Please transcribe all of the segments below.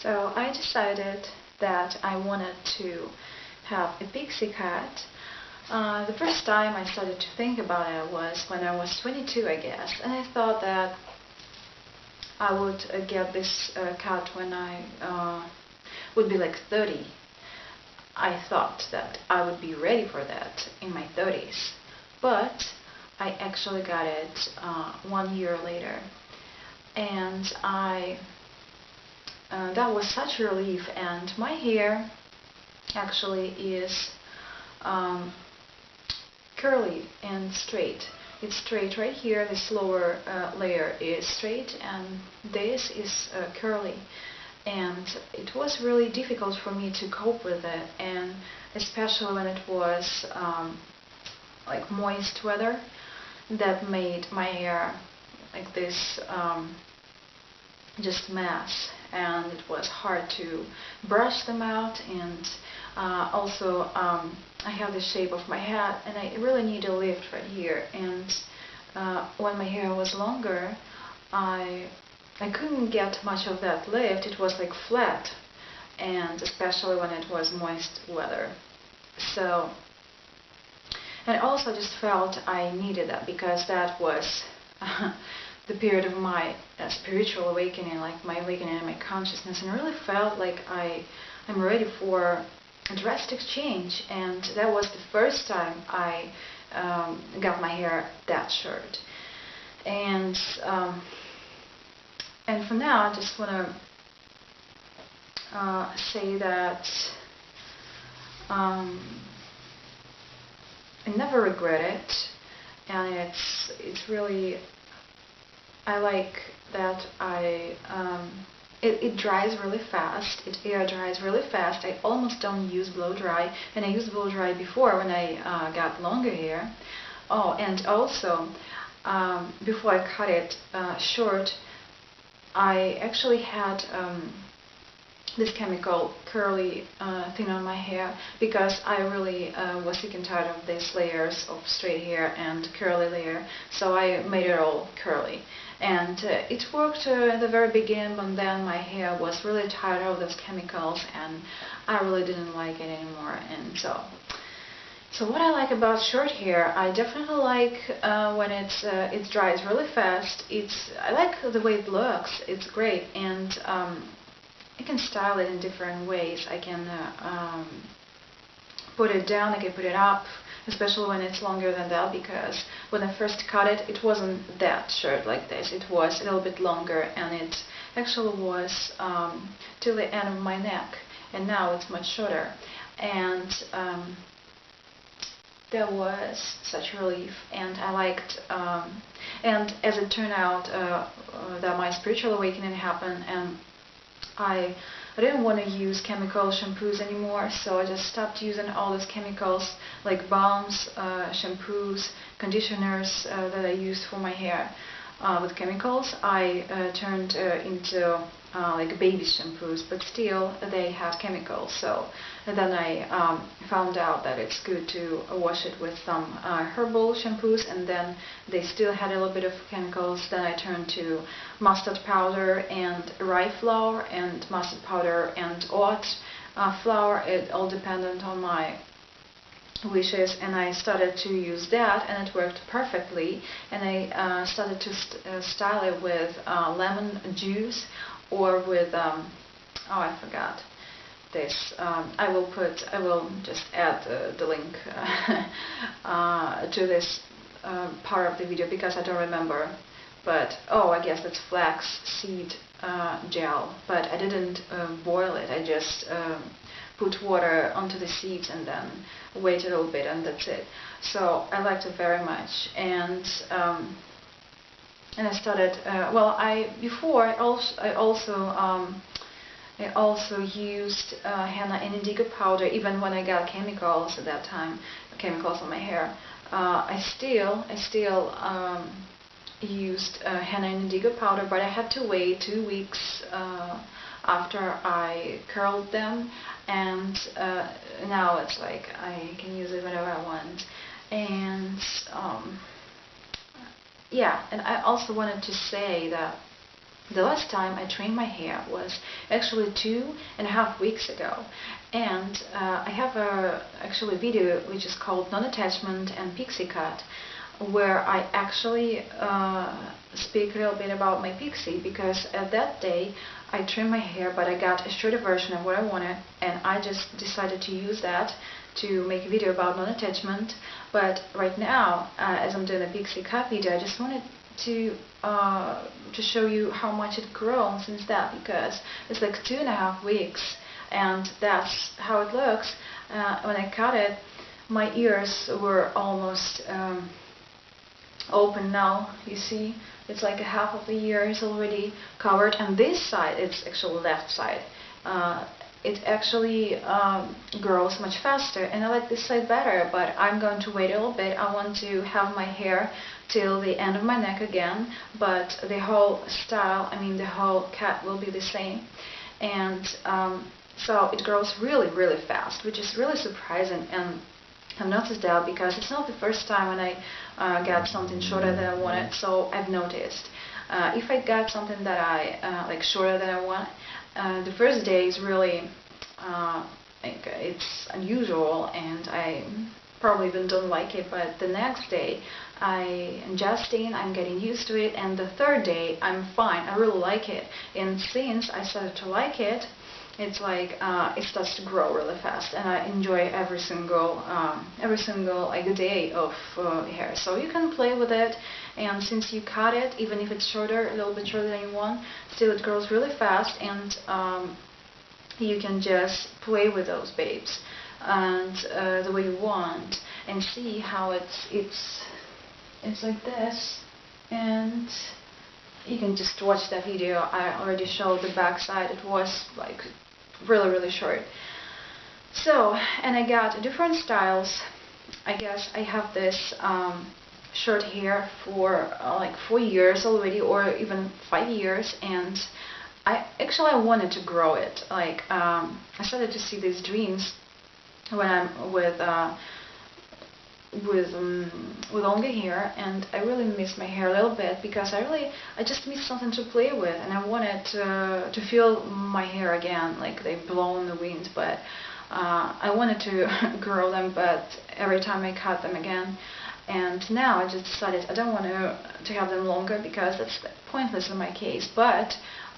So I decided that I wanted to have a pixie cut. The first time I started to think about it was when I was 22, I guess, and I thought that I would get this cut when I would be like 30. I thought that I would be ready for that in my 30s, but I actually got it 1 year later, and that was such a relief. And my hair actually is curly and straight. It's straight right here. This lower layer is straight, and this is curly. And it was really difficult for me to cope with it, and especially when it was like moist weather, that made my hair like this just mess, and it was hard to brush them out. And also I have the shape of my head, and I really need a lift right here. And when my hair was longer, I couldn't get much of that lift. It was like flat, and especially when it was moist weather. So, and also I just felt I needed that, because that was the period of my spiritual awakening, like my awakening in my consciousness, and I really felt like I'm ready for a drastic change. And that was the first time I got my hair that short. And for now, I just want to say that I never regret it, and it's really, I like that it dries really fast. It air dries really fast. I almost don't use blow dry, and I used blow dry before when I got longer hair. Oh, and also before I cut it short, I actually had this chemical curly thing on my hair, because I really was sick and tired of these layers of straight hair and curly layer, so I made it all curly. And it worked at the very beginning, but then my hair was really tired of those chemicals, and I really didn't like it anymore. And so what I like about short hair, I definitely like when it dries really fast. I like the way it looks. It's great, and I can style it in different ways. I can put it down, I can put it up, especially when it's longer than that, because when I first cut it, it wasn't that short like this. It was a little bit longer, and it actually was till the end of my neck, and now it's much shorter. And that was such a relief, and I liked, and as it turned out, that my spiritual awakening happened, and I didn't want to use chemical shampoos anymore, so I just stopped using all those chemicals, like balms, shampoos, conditioners that I used for my hair with chemicals. I turned into like baby shampoos, but still they had chemicals. So then I found out that it's good to wash it with some herbal shampoos, and then they still had a little bit of chemicals. Then I turned to mustard powder and rye flour, and mustard powder and oat flour. It all depended on my wishes, and I started to use that, and it worked perfectly. And I started to style it with lemon juice, or with oh, I forgot this. I will just add the link to this part of the video, because I don't remember. But oh, I guess that's flax seed gel, but I didn't boil it. I just put water onto the seeds and then wait a little bit, and that's it. So I liked it very much. And I started, well, I also used henna and indigo powder, even when I got chemicals at that time, chemicals on my hair. I still used henna and indigo powder, but I had to wait 2 weeks after I curled them, and now it's like I can use it whenever I want. And yeah, and I also wanted to say that The last time I trimmed my hair was actually 2.5 weeks ago, and I have a actually video which is called Non-Attachment and Pixie Cut, where I actually speak a little bit about my Pixie, because at that day I trimmed my hair, but I got a shorter version of what I wanted, and I just decided to use that to make a video about non-attachment. But right now, as I'm doing a Pixie cut video, I just wanted to show you how much it grown since that, because it's like 2.5 weeks, and that's how it looks. When I cut it, my ears were almost open now. You see, it's like a half of the ear is already covered, and this side, it's actually left side, it actually grows much faster, and I like this side better, but I'm going to wait a little bit. I want to have my hair till the end of my neck again, but the whole style, I mean the whole cut will be the same. And so it grows really, really fast, which is really surprising. And I've noticed that because it's not the first time when I got something shorter than I wanted, so I've noticed. If I got something that I like shorter than I want, the first day is really like it's unusual, and I probably even don't like it, but the next day I'm adjusting, I'm getting used to it, and the third day I'm fine, I really like it. And since I started to like it, it's like it starts to grow really fast, and I enjoy every single like day of hair. So you can play with it, and since you cut it, even if it's shorter, a little bit shorter than you want, still it grows really fast, and you can just play with those babes and the way you want, and see how it's like this. And you can just watch that video. I already showed the back side. It was like really, really short. So, and I got different styles. I guess I have this short hair for like 4 years already, or even 5 years, and I wanted to grow it. Like I started to see these dreams when I'm with longer hair, and I really miss my hair a little bit, because I just miss something to play with, and I wanted to feel my hair again, like they blow in the wind. But I wanted to grow them, but every time I cut them again. And now I just decided I don't want to have them longer, because that's pointless in my case. But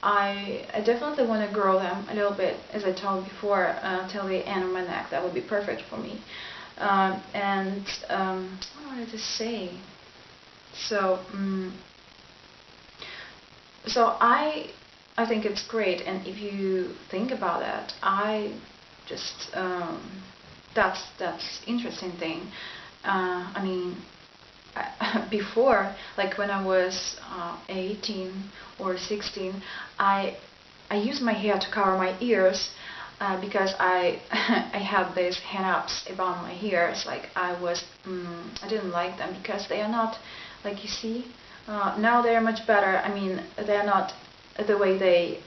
I definitely want to grow them a little bit, as I told before, till the end of my neck. That would be perfect for me. And what I wanted to say. So, so I think it's great, and if you think about that, I just that's interesting thing. I mean, before, like when I was 18 or 16, I used my hair to cover my ears. Because I I had these hang-ups about my ears, like I didn't like them, because they are not, like you see, now they are much better. I mean, they are not the way they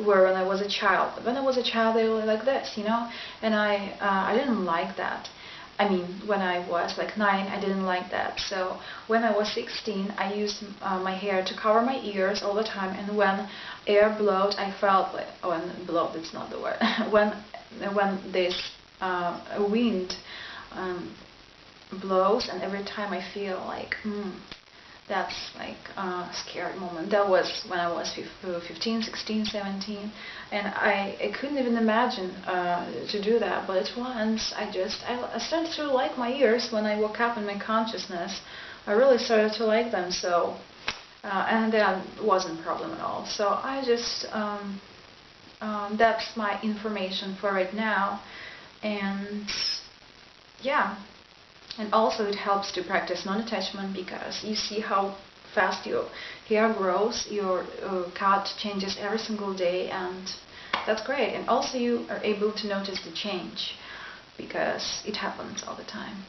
were when I was a child. When I was a child, they were like this, you know, and I didn't like that. I mean, when I was like 9, I didn't like that. So when I was 16, I used my hair to cover my ears all the time. And when air blowed, I felt like, oh, and blow, that's not the word. when this wind blows, and every time I feel like, that's like a scary moment. That was when I was 15, 16, 17, and I couldn't even imagine to do that. But once I started to like my ears. When I woke up in my consciousness, I really started to like them. So, and that wasn't a problem at all. So I just, that's my information for right now, and yeah. And also it helps to practice non-attachment, because you see how fast your hair grows, your cut changes every single day, and that's great. And also you are able to notice the change, because it happens all the time.